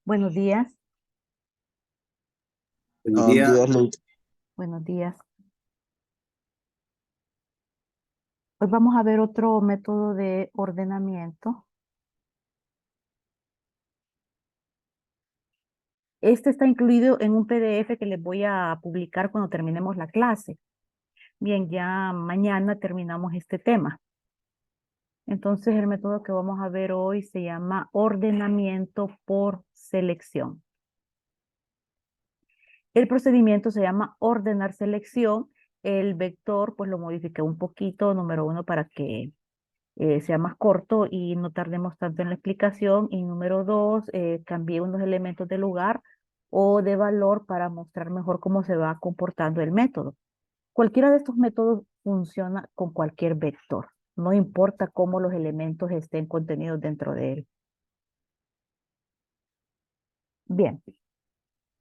Buenos días, Buenos días, buenos días. Hoy vamos a ver otro método de ordenamiento. Este está incluido en un PDF que les voy a publicar cuando terminemos la clase. Bien, ya mañana terminamos este tema. Entonces, el método que vamos a ver hoy se llama ordenamiento por selección. El procedimiento se llama ordenar selección. El vector, pues lo modifiqué un poquito, número 1, para que sea más corto y no tardemos tanto en la explicación. Y número 2, cambié unos elementos de lugar o de valor para mostrar mejor cómo se va comportando el método. Cualquiera de estos métodos funciona con cualquier vector. No importa cómo los elementos estén contenidos dentro de él. Bien,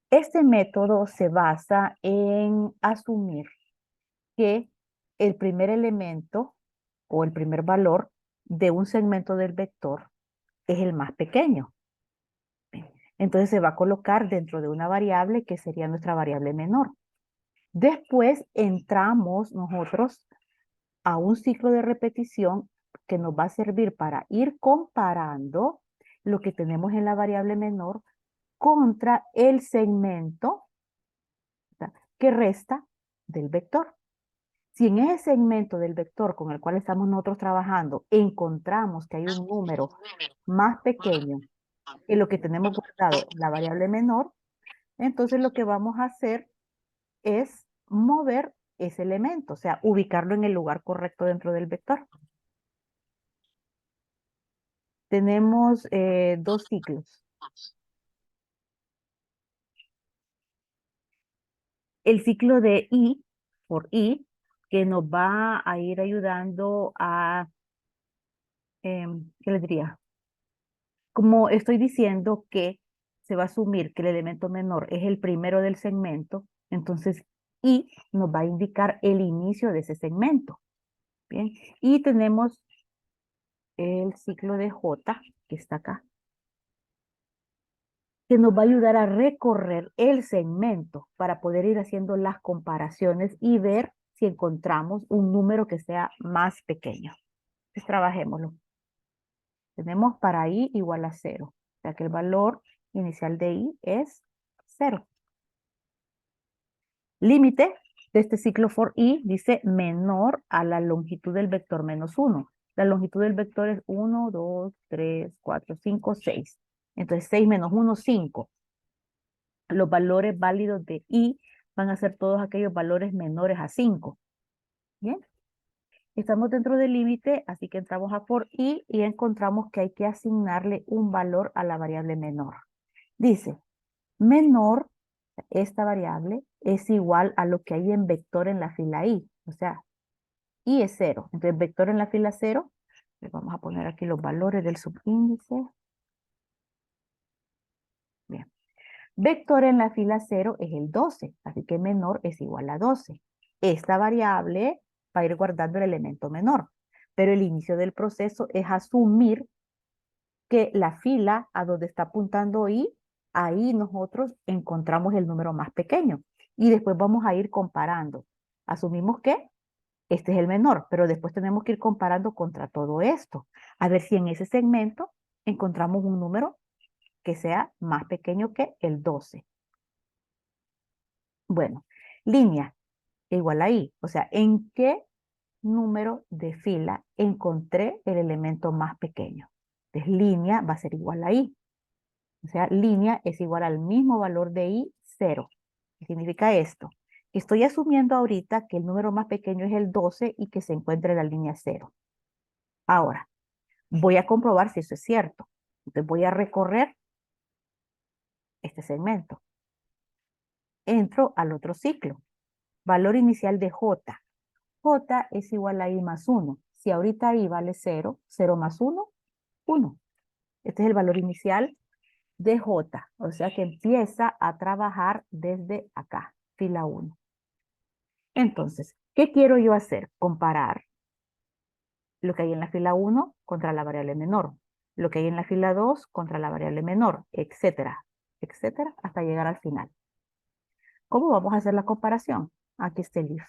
este método se basa en asumir que el primer elemento o el primer valor de un segmento del vector es el más pequeño. Entonces se va a colocar dentro de una variable que sería nuestra variable menor. Después entramos nosotros a un ciclo de repetición que nos va a servir para ir comparando lo que tenemos en la variable menor contra el segmento, ¿verdad?, que resta del vector. Si en ese segmento del vector con el cual estamos nosotros trabajando encontramos que hay un número más pequeño que lo que tenemos guardado en la variable menor, entonces lo que vamos a hacer es mover ese elemento, o sea, ubicarlo en el lugar correcto dentro del vector. Tenemos dos ciclos. El ciclo de i, por i, que nos va a ir ayudando a, ¿qué les diría? Como estoy diciendo que se va a asumir que el elemento menor es el primero del segmento, entonces i nos va a indicar el inicio de ese segmento. Bien, y tenemos el ciclo de j, que está acá, que nos va a ayudar a recorrer el segmento para poder ir haciendo las comparaciones y ver si encontramos un número que sea más pequeño. Entonces trabajémoslo. Tenemos para i igual a 0, o sea que el valor inicial de i es 0. Límite de este ciclo for i dice menor a la longitud del vector menos 1. La longitud del vector es 1, 2, 3, 4, 5, 6. Entonces 6 menos 1, 5. Los valores válidos de i van a ser todos aquellos valores menores a 5. Bien, estamos dentro del límite, así que entramos a for i y encontramos que hay que asignarle un valor a la variable menor. Dice, menor, esta variable, es igual a lo que hay en vector en la fila i, o sea, i es 0. Entonces, vector en la fila 0, le vamos a poner aquí los valores del subíndice. Bien. Vector en la fila 0 es el 12, así que menor es igual a 12. Esta variable va a ir guardando el elemento menor, pero el inicio del proceso es asumir que la fila a donde está apuntando i, ahí nosotros encontramos el número más pequeño. Y después vamos a ir comparando. Asumimos que este es el menor, pero después tenemos que ir comparando contra todo esto. A ver si en ese segmento encontramos un número que sea más pequeño que el 12. Bueno, línea igual a i. O sea, ¿en qué número de fila encontré el elemento más pequeño? Entonces, línea va a ser igual a i. O sea, línea es igual al mismo valor de i, 0. ¿Qué significa esto? Estoy asumiendo ahorita que el número más pequeño es el 12 y que se encuentra en la línea 0. Ahora, voy a comprobar si eso es cierto. Entonces voy a recorrer este segmento. Entro al otro ciclo. Valor inicial de j. J es igual a i más 1. Si ahorita i vale 0, 0 más 1, 1. Este es el valor inicial de j. O sea que empieza a trabajar desde acá, fila 1. Entonces, ¿qué quiero yo hacer? Comparar lo que hay en la fila 1 contra la variable menor, lo que hay en la fila 2 contra la variable menor, etcétera. etcétera, hasta llegar al final. ¿Cómo vamos a hacer la comparación? Aquí está el if.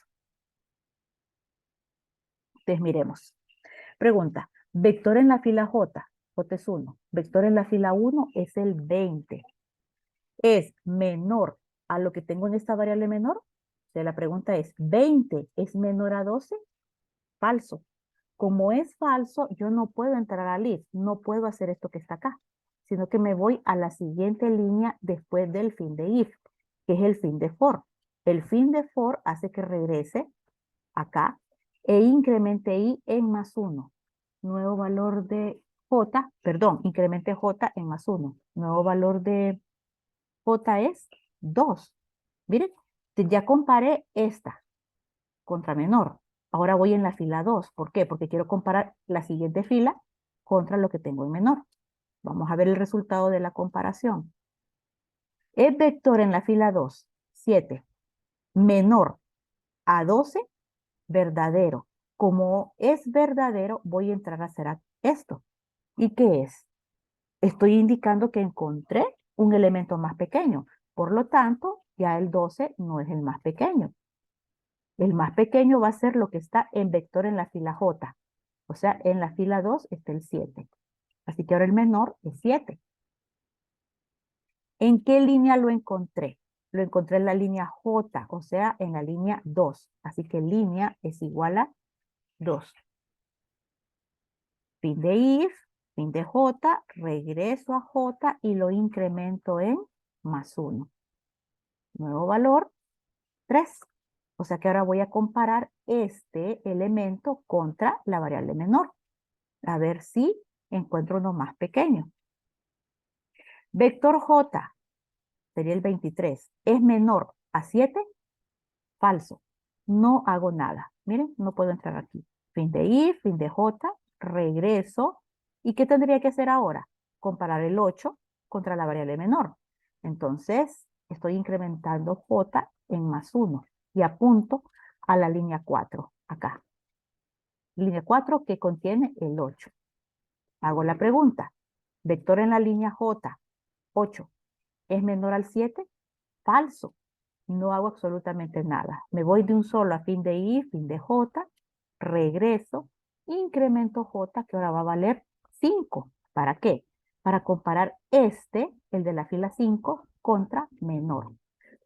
Entonces miremos. Pregunta, vector en la fila J, J es 1. Vector en la fila 1 es el 20. ¿Es menor a lo que tengo en esta variable menor? O sea, la pregunta es, ¿20 es menor a 12? Falso. Como es falso, yo no puedo entrar al if, no puedo hacer esto que está acá, sino que me voy a la siguiente línea después del fin de if, que es el fin de for. El fin de for hace que regrese acá e incremente i en más 1. Nuevo valor de j, perdón, incremente j en más 1. Nuevo valor de j es 2. Miren, ya comparé esta contra menor. Ahora voy en la fila 2. ¿Por qué? Porque quiero comparar la siguiente fila contra lo que tengo en menor. Vamos a ver el resultado de la comparación. Es vector en la fila 2, 7, menor a 12, verdadero. Como es verdadero, voy a entrar a hacer esto. ¿Y qué es? Estoy indicando que encontré un elemento más pequeño. Por lo tanto, ya el 12 no es el más pequeño. El más pequeño va a ser lo que está en vector en la fila J. O sea, en la fila 2 está el 7. Así que ahora el menor es 7. ¿En qué línea lo encontré? Lo encontré en la línea J, o sea, en la línea 2. Así que línea es igual a 2. Fin de if, fin de J, regreso a J y lo incremento en más 1. Nuevo valor, 3. O sea que ahora voy a comparar este elemento contra la variable menor. A ver si encuentro uno más pequeño. Vector J, sería el 23, ¿es menor a 7? Falso. No hago nada. Miren, no puedo entrar aquí. Fin de if, fin de J, regreso. ¿Y qué tendría que hacer ahora? Comparar el 8 contra la variable menor. Entonces, estoy incrementando J en más 1 y apunto a la línea 4, acá. Línea 4 que contiene el 8. Hago la pregunta. Vector en la línea J, 8, ¿es menor al 7? Falso. No hago absolutamente nada. Me voy de un solo a fin de i, fin de j, regreso, incremento j que ahora va a valer 5. ¿Para qué? Para comparar este, el de la fila 5, contra menor.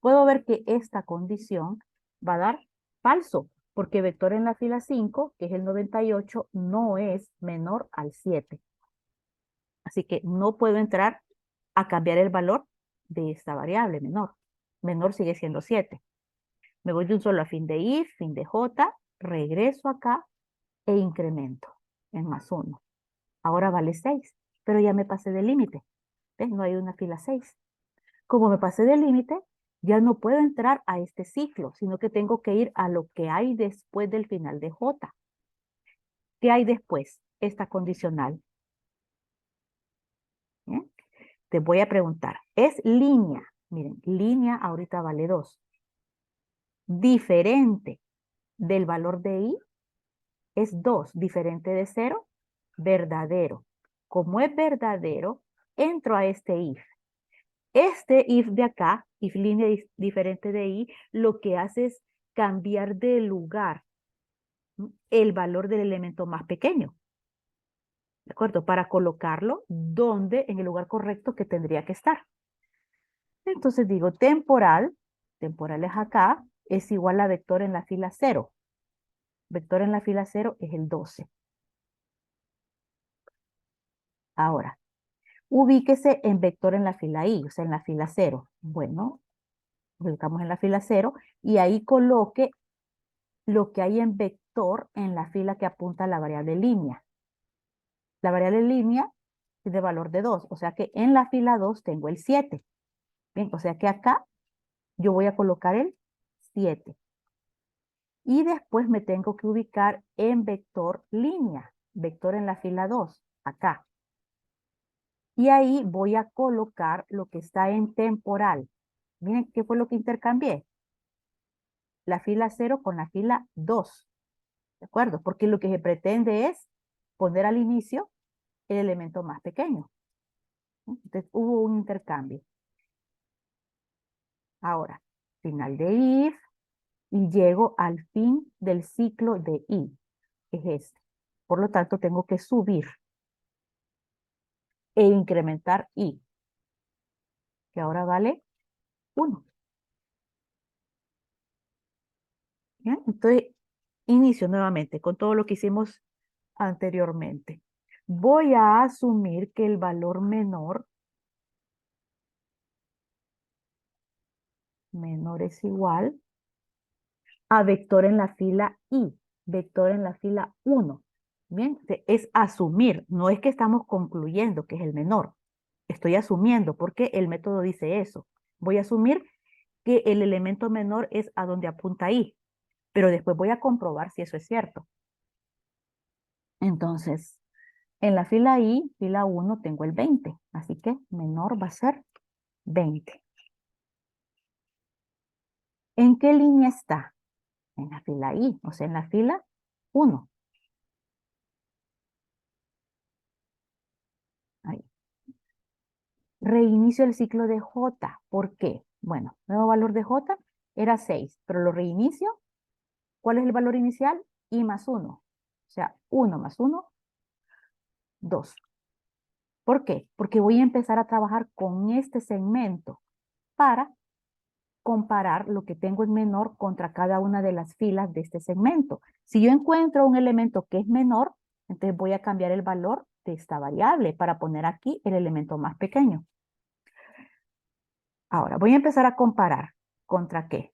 Puedo ver que esta condición va a dar falso, porque vector en la fila 5, que es el 98, no es menor al 7. Así que no puedo entrar a cambiar el valor de esta variable menor. Menor sigue siendo 7. Me voy de un solo a fin de if, fin de j, regreso acá e incremento en más 1. Ahora vale 6, pero ya me pasé del límite. ¿Ves? No hay una fila 6. Como me pasé del límite, ya no puedo entrar a este ciclo, sino que tengo que ir a lo que hay después del final de j. ¿Qué hay después? Esta condicional. ¿Bien? Te voy a preguntar, ¿es línea? Miren, línea ahorita vale 2. Diferente del valor de i es 2, diferente de 0, verdadero. Como es verdadero, entro a este if. Este if de acá, if línea diferente de i, lo que hace es cambiar de lugar el valor del elemento más pequeño. ¿De acuerdo? Para colocarlo donde, en el lugar correcto que tendría que estar. Entonces digo temporal, temporal es acá, es igual a vector en la fila 0. Vector en la fila 0 es el 12. Ahora, ubíquese en vector en la fila i, o sea, en la fila 0. Bueno, ubicamos en la fila 0 y ahí coloque lo que hay en vector en la fila que apunta a la variable línea. La variable línea es de valor de 2, o sea que en la fila 2 tengo el 7. Bien, o sea que acá yo voy a colocar el 7. Y después me tengo que ubicar en vector línea, vector en la fila 2, acá. Y ahí voy a colocar lo que está en temporal. Miren qué fue lo que intercambié. La fila 0 con la fila 2. ¿De acuerdo? Porque lo que se pretende es poner al inicio el elemento más pequeño. Entonces hubo un intercambio. Ahora, final de if y llego al fin del ciclo de i, que es este. Por lo tanto, tengo que subir e incrementar i, que ahora vale 1. ¿Bien? Entonces, inicio nuevamente con todo lo que hicimos anteriormente. Voy a asumir que el valor menor es igual a vector en la fila i, vector en la fila 1. Bien, es asumir, no es que estamos concluyendo que es el menor. Estoy asumiendo porque el método dice eso. Voy a asumir que el elemento menor es a donde apunta i, pero después voy a comprobar si eso es cierto. Entonces, en la fila i, fila 1, tengo el 20, así que menor va a ser 20. ¿En qué línea está? En la fila i, o sea, en la fila 1. Ahí. Reinicio el ciclo de J. ¿Por qué? Bueno, nuevo valor de J era 6, pero lo reinicio. ¿Cuál es el valor inicial? I más 1. O sea, 1 más 1, 2. ¿Por qué? Porque voy a empezar a trabajar con este segmento para comparar lo que tengo en menor contra cada una de las filas de este segmento. Si yo encuentro un elemento que es menor, entonces voy a cambiar el valor de esta variable para poner aquí el elemento más pequeño. Ahora, voy a empezar a comparar. ¿Contra qué?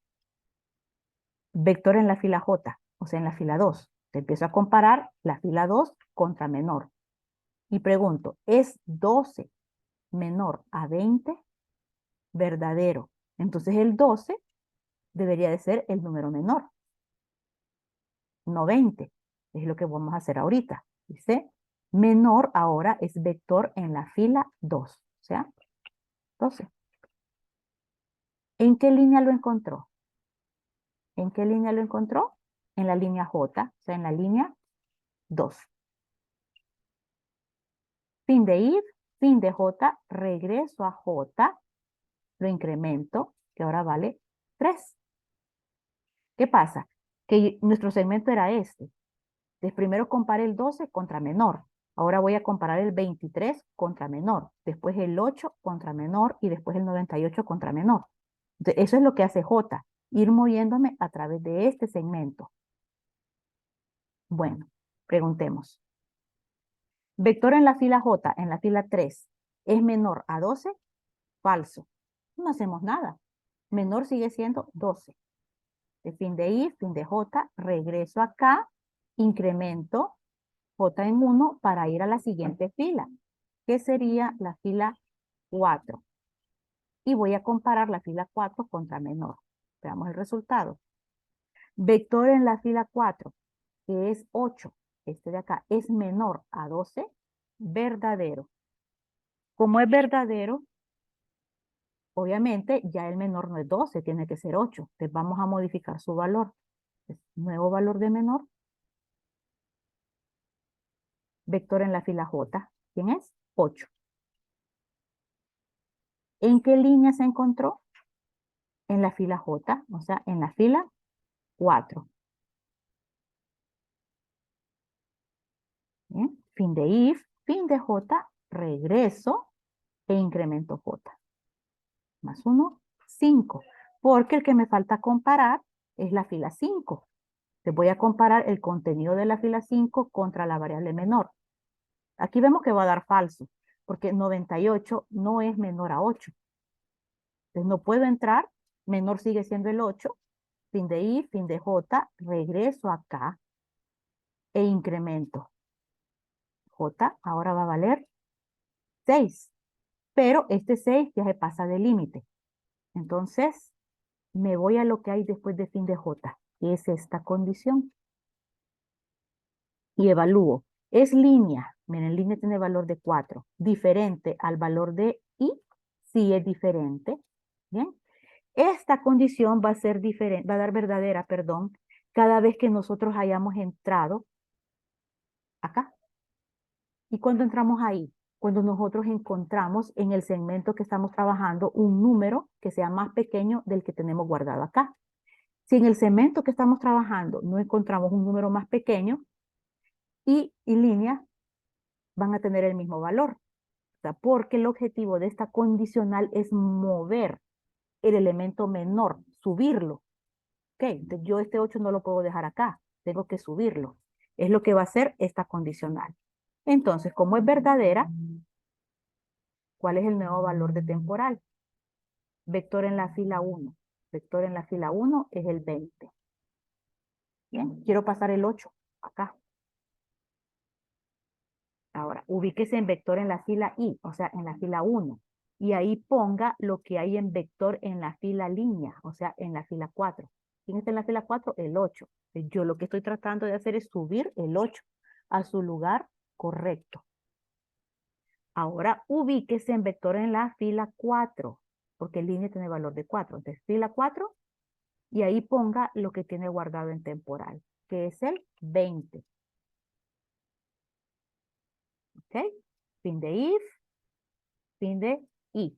Vector en la fila J, o sea, en la fila 2. Te empiezo a comparar la fila 2 contra menor. Y pregunto, ¿es 12 menor a 20? Verdadero. Entonces el 12 debería de ser el número menor, no 20. Es lo que vamos a hacer ahorita. Dice, menor ahora es vector en la fila 2, o sea, 12. ¿En qué línea lo encontró? ¿En qué línea lo encontró? En la línea J, o sea, en la línea 2. Fin de if, fin de J, regreso a J, lo incremento, que ahora vale 3. ¿Qué pasa? Que nuestro segmento era este. Entonces, primero comparé el 12 contra menor. Ahora voy a comparar el 23 contra menor. Después el 8 contra menor y después el 98 contra menor. Entonces, eso es lo que hace J, ir moviéndome a través de este segmento. Bueno, preguntemos. Vector en la fila J, en la fila 3, ¿es menor a 12? Falso. No hacemos nada. Menor sigue siendo 12. De fin de I, fin de J, regreso acá, incremento J en 1 para ir a la siguiente fila, que sería la fila 4. Y voy a comparar la fila 4 contra menor. Veamos el resultado. Vector en la fila 4, que es 8, este de acá, es menor a 12, verdadero. Como es verdadero, obviamente ya el menor no es 12, tiene que ser 8. Entonces vamos a modificar su valor. Nuevo valor de menor. Vector en la fila J. ¿Quién es? 8. ¿En qué línea se encontró? En la fila J, o sea, en la fila 4. ¿Bien? Fin de if, fin de J, regreso e incremento J. Más 1, 5. Porque el que me falta comparar es la fila 5. Te voy a comparar el contenido de la fila 5 contra la variable menor. Aquí vemos que va a dar falso, porque 98 no es menor a 8. Entonces no puedo entrar, menor sigue siendo el 8, fin de I, fin de J, regreso acá e incremento. J ahora va a valer 6, pero este 6 ya se pasa del límite. Entonces me voy a lo que hay después de fin de J, que es esta condición. Y evalúo. Es línea, miren, línea tiene valor de 4, diferente al valor de I, sí es diferente. Bien. Esta condición va a ser diferente, va a dar verdadera, perdón, cada vez que nosotros hayamos entrado acá. ¿Y cuando entramos ahí? cuando nosotros encontramos en el segmento que estamos trabajando un número que sea más pequeño del que tenemos guardado acá. Si en el segmento que estamos trabajando no encontramos un número más pequeño, y líneas van a tener el mismo valor. O sea, porque el objetivo de esta condicional es mover el elemento menor, subirlo. Ok, entonces yo este 8 no lo puedo dejar acá, tengo que subirlo. Es lo que va a hacer esta condicional. Entonces, como es verdadera, ¿cuál es el nuevo valor de temporal? Vector en la fila 1. Vector en la fila 1 es el 20. Bien, quiero pasar el 8 acá. Ahora, ubíquese en vector en la fila I, o sea, en la fila 1. Y ahí ponga lo que hay en vector en la fila línea, o sea, en la fila 4. ¿Quién está en la fila 4? El 8. Yo lo que estoy tratando de hacer es subir el 8 a su lugar correcto. Ahora, ubíquese en vector en la fila 4, porque línea tiene valor de 4. Entonces, fila 4, y ahí ponga lo que tiene guardado en temporal, que es el 20. ¿Ok? Fin de if, fin de i. ¿De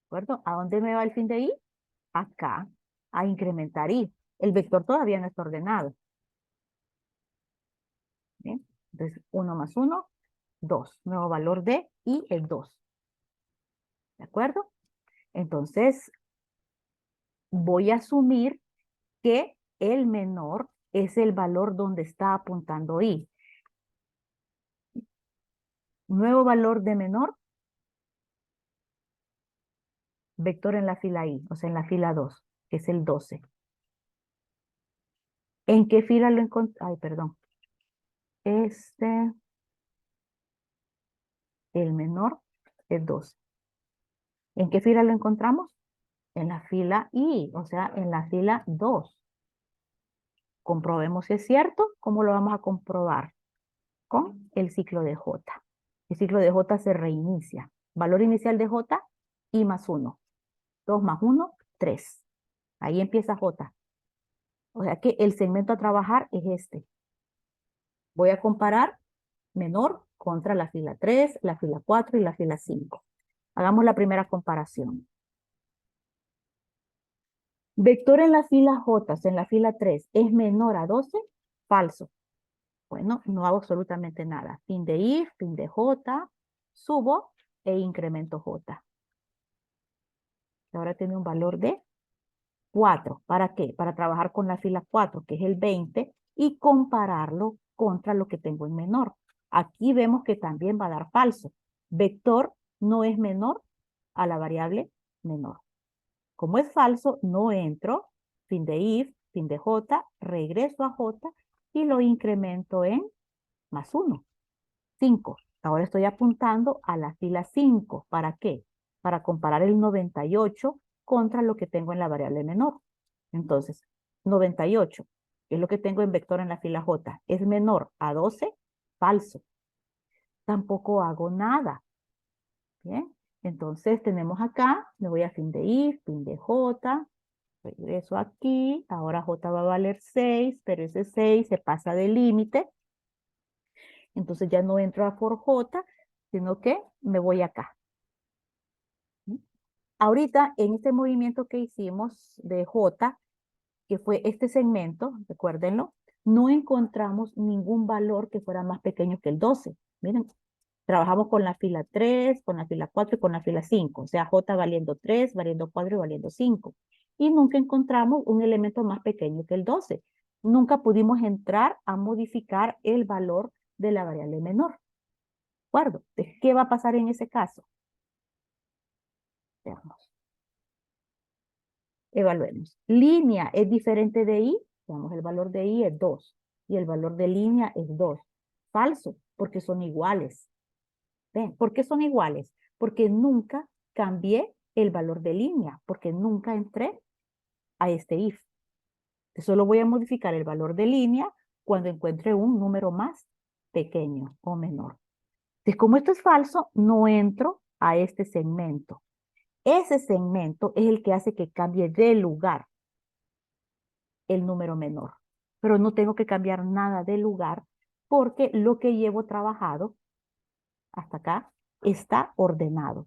acuerdo? ¿A dónde me va el fin de i? Acá, a incrementar i. El vector todavía no está ordenado. ¿Bien? Entonces, 1 más 1, 2. Nuevo valor de i es 2. ¿De acuerdo? Entonces, voy a asumir que el menor es el valor donde está apuntando i. Nuevo valor de menor, vector en la fila i, o sea, en la fila 2, que es el 12. ¿En qué fila lo encontré? Ay, perdón. El menor es 12. ¿En qué fila lo encontramos? En la fila I, o sea, en la fila 2. Comprobemos si es cierto. ¿Cómo lo vamos a comprobar? Con el ciclo de J. El ciclo de J se reinicia. Valor inicial de J, I más 1. 2 más 1, 3. Ahí empieza J. O sea que el segmento a trabajar es este. Voy a comparar menor contra la fila 3, la fila 4 y la fila 5. Hagamos la primera comparación. Vector en la fila J, o sea, en la fila 3, ¿es menor a 12? Falso. Bueno, no hago absolutamente nada. Fin de if, fin de J, subo e incremento J. Ahora tiene un valor de 4. ¿Para qué? Para trabajar con la fila 4, que es el 20, y compararlo contra lo que tengo en menor. Aquí vemos que también va a dar falso. Vector no es menor a la variable menor. Como es falso, no entro, fin de if, fin de J, regreso a J y lo incremento en más 1, 5. Ahora estoy apuntando a la fila 5. ¿Para qué? Para comparar el 98 contra lo que tengo en la variable menor. Entonces, 98, que es lo que tengo en vector en la fila J, ¿es menor a 12? Falso. Tampoco hago nada. Bien. Entonces tenemos acá, me voy a fin de if, fin de J, regreso aquí, ahora J va a valer 6, pero ese 6 se pasa del límite, entonces ya no entro a for J, sino que me voy acá. ¿Mm? Ahorita, en este movimiento que hicimos de J, que fue este segmento, recuérdenlo, no encontramos ningún valor que fuera más pequeño que el 12. Miren, trabajamos con la fila 3, con la fila 4 y con la fila 5. O sea, J valiendo 3, valiendo 4 y valiendo 5. Y nunca encontramos un elemento más pequeño que el 12. Nunca pudimos entrar a modificar el valor de la variable menor. ¿De acuerdo? Entonces, ¿qué va a pasar en ese caso? Veamos. Evaluemos. Línea es diferente de i. Veamos, el valor de i es 2. Y el valor de línea es 2. Falso, porque son iguales. ¿Ven? ¿Por qué son iguales? Porque nunca cambié el valor de línea, porque nunca entré a este if. Solo voy a modificar el valor de línea cuando encuentre un número más pequeño o menor. Entonces, como esto es falso, no entro a este segmento. Ese segmento es el que hace que cambie de lugar el número menor. Pero no tengo que cambiar nada de lugar porque lo que llevo trabajado hasta acá, está ordenado.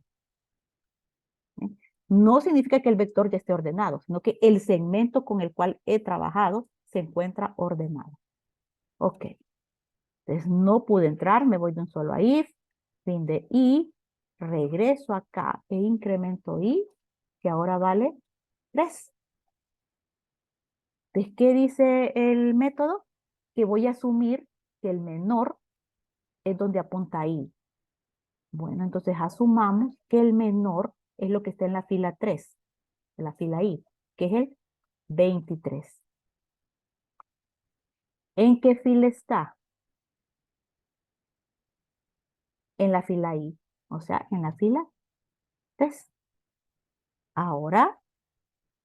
¿Eh? No significa que el vector ya esté ordenado, sino que el segmento con el cual he trabajado se encuentra ordenado. Ok. Entonces no pude entrar, me voy de un solo a if, fin de i, regreso acá e incremento i, que ahora vale 3. Entonces, ¿qué dice el método? Que voy a asumir que el menor es donde apunta i. Bueno, entonces asumamos que el menor es lo que está en la fila 3, en la fila i, que es el 23. ¿En qué fila está? En la fila i, o sea, en la fila 3. Ahora,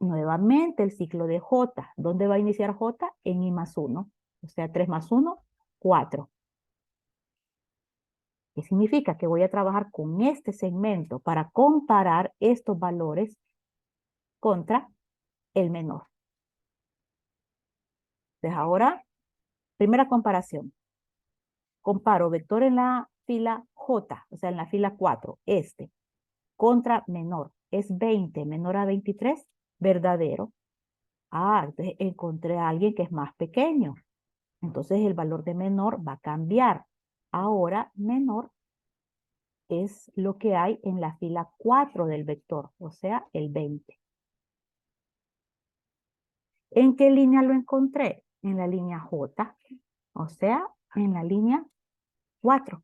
nuevamente el ciclo de J. ¿Dónde va a iniciar J? En I más 1. O sea, 3 más 1, 4. ¿Qué significa? Que voy a trabajar con este segmento para comparar estos valores contra el menor. Entonces ahora, primera comparación. Comparo vector en la fila J, o sea, en la fila 4, este, contra menor. Es 20, menor a 23, verdadero. Ah, entonces encontré a alguien que es más pequeño. Entonces el valor de menor va a cambiar. Ahora menor es lo que hay en la fila 4 del vector, o sea, el 20. ¿En qué línea lo encontré? En la línea J, o sea, en la línea 4.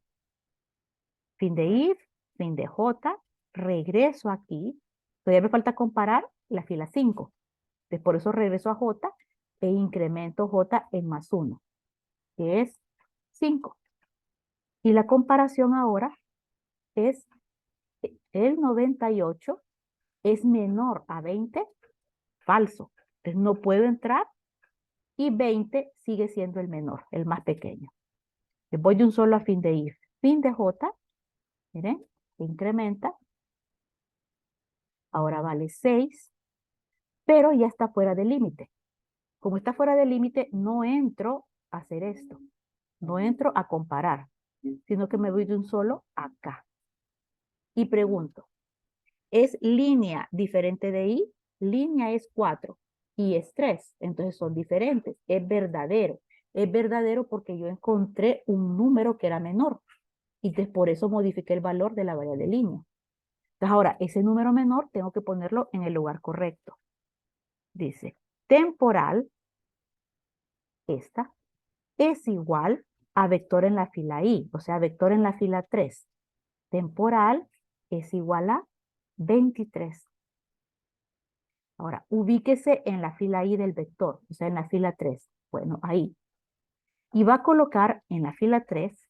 Fin de if, fin de J, regreso aquí. Todavía me falta comparar la fila 5. Entonces, por eso regreso a J e incremento J en más 1, que es 5. Y la comparación ahora es el 98 es menor a 20, falso. Entonces no puedo entrar y 20 sigue siendo el menor, el más pequeño. Voy de un solo a fin de if. Fin de J, miren, se incrementa. Ahora vale 6, pero ya está fuera del límite. Como está fuera del límite, no entro a hacer esto. No entro a comparar, sino que me voy de un solo acá. Y pregunto, ¿es línea diferente de i? Línea es 4 y es 3, entonces son diferentes. Es verdadero. Es verdadero porque yo encontré un número que era menor y entonces por eso modifiqué el valor de la variable línea. Entonces ahora, ese número menor tengo que ponerlo en el lugar correcto. Dice, temporal, esta, es igual a vector en la fila i, o sea, vector en la fila 3. Temporal es igual a 23. Ahora, ubíquese en la fila i del vector, o sea, en la fila 3. Bueno, ahí. Y va a colocar en la fila 3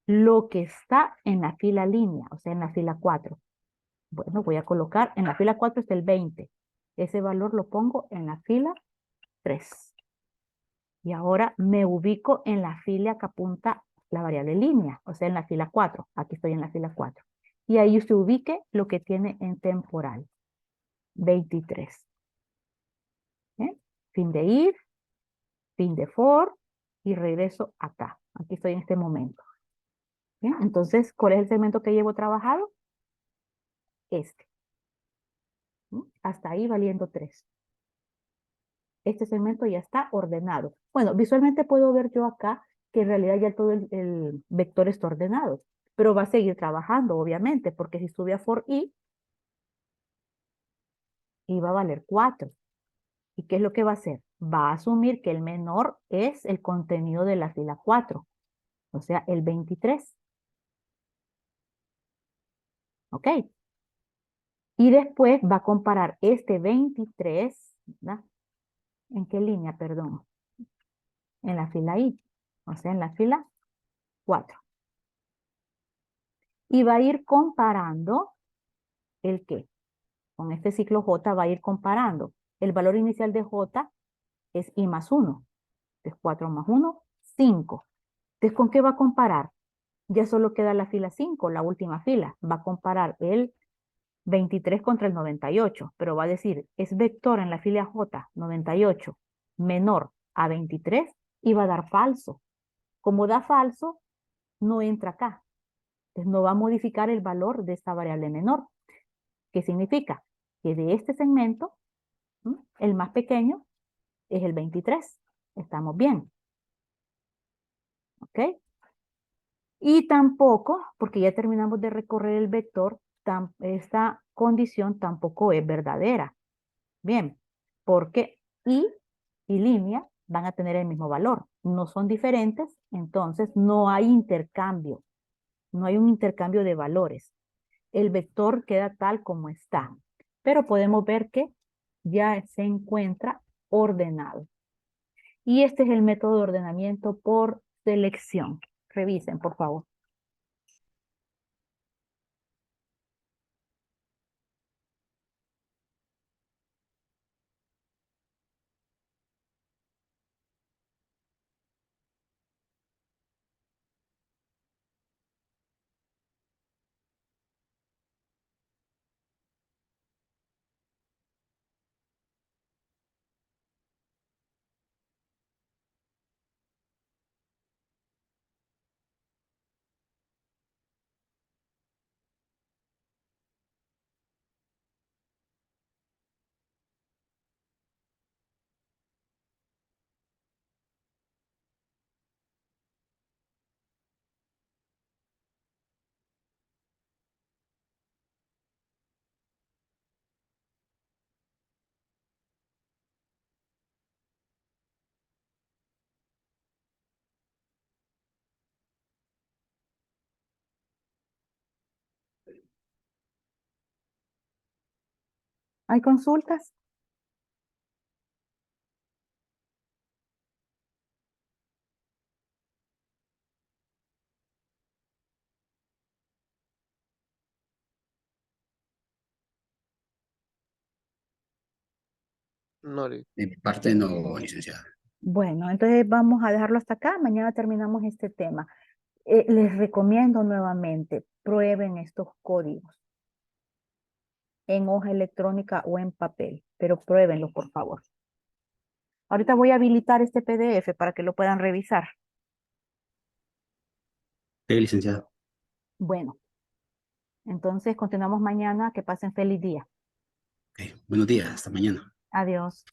lo que está en la fila línea, o sea, en la fila 4. Bueno, voy a colocar, en la fila 4 está el 20. Ese valor lo pongo en la fila 3. Y ahora me ubico en la fila que apunta la variable línea, o sea, en la fila 4. Aquí estoy en la fila 4. Y ahí usted ubique lo que tiene en temporal. 23. ¿Eh? Fin de if, fin de for, y regreso acá. Aquí estoy en este momento. ¿Bien? Entonces, ¿cuál es el segmento que llevo trabajado? Este. ¿Mm? Hasta ahí valiendo 3. Este segmento ya está ordenado. Bueno, visualmente puedo ver yo acá que en realidad ya todo el vector está ordenado, pero va a seguir trabajando, obviamente, porque si sube a for i, va a valer 4. ¿Y qué es lo que va a hacer? Va a asumir que el menor es el contenido de la fila 4, o sea, el 23. ¿Ok? Y después va a comparar este 23, ¿verdad? ¿En qué línea, perdón? En la fila I, o sea, en la fila 4. Y va a ir comparando el qué. Con este ciclo J va a ir comparando. El valor inicial de J es I más 1. Entonces 4 más 1, 5. Entonces, ¿con qué va a comparar? Ya solo queda la fila 5, la última fila. Va a comparar el 23 contra el 98, pero va a decir, es vector en la fila J, 98, menor a 23, y va a dar falso. Como da falso, no entra acá. Entonces no va a modificar el valor de esta variable menor. ¿Qué significa? Que de este segmento, el más pequeño es el 23. Estamos bien. ¿Ok? Y tampoco, porque ya terminamos de recorrer el vector, esta condición tampoco es verdadera. Bien, porque y línea van a tener el mismo valor. No son diferentes, entonces no hay intercambio. No hay un intercambio de valores. El vector queda tal como está. Pero podemos ver que ya se encuentra ordenado. Y este es el método de ordenamiento por selección. Revisen, por favor. ¿Hay consultas? No, De mi parte no, licenciada. Bueno, entonces vamos a dejarlo hasta acá. Mañana terminamos este tema. Les recomiendo nuevamente, prueben estos códigos en hoja electrónica o en papel, pero pruébenlo, por favor. Ahorita voy a habilitar este PDF para que lo puedan revisar. Licenciado. Bueno, entonces continuamos mañana. Que pasen feliz día. Ok, buenos días, hasta mañana. Adiós.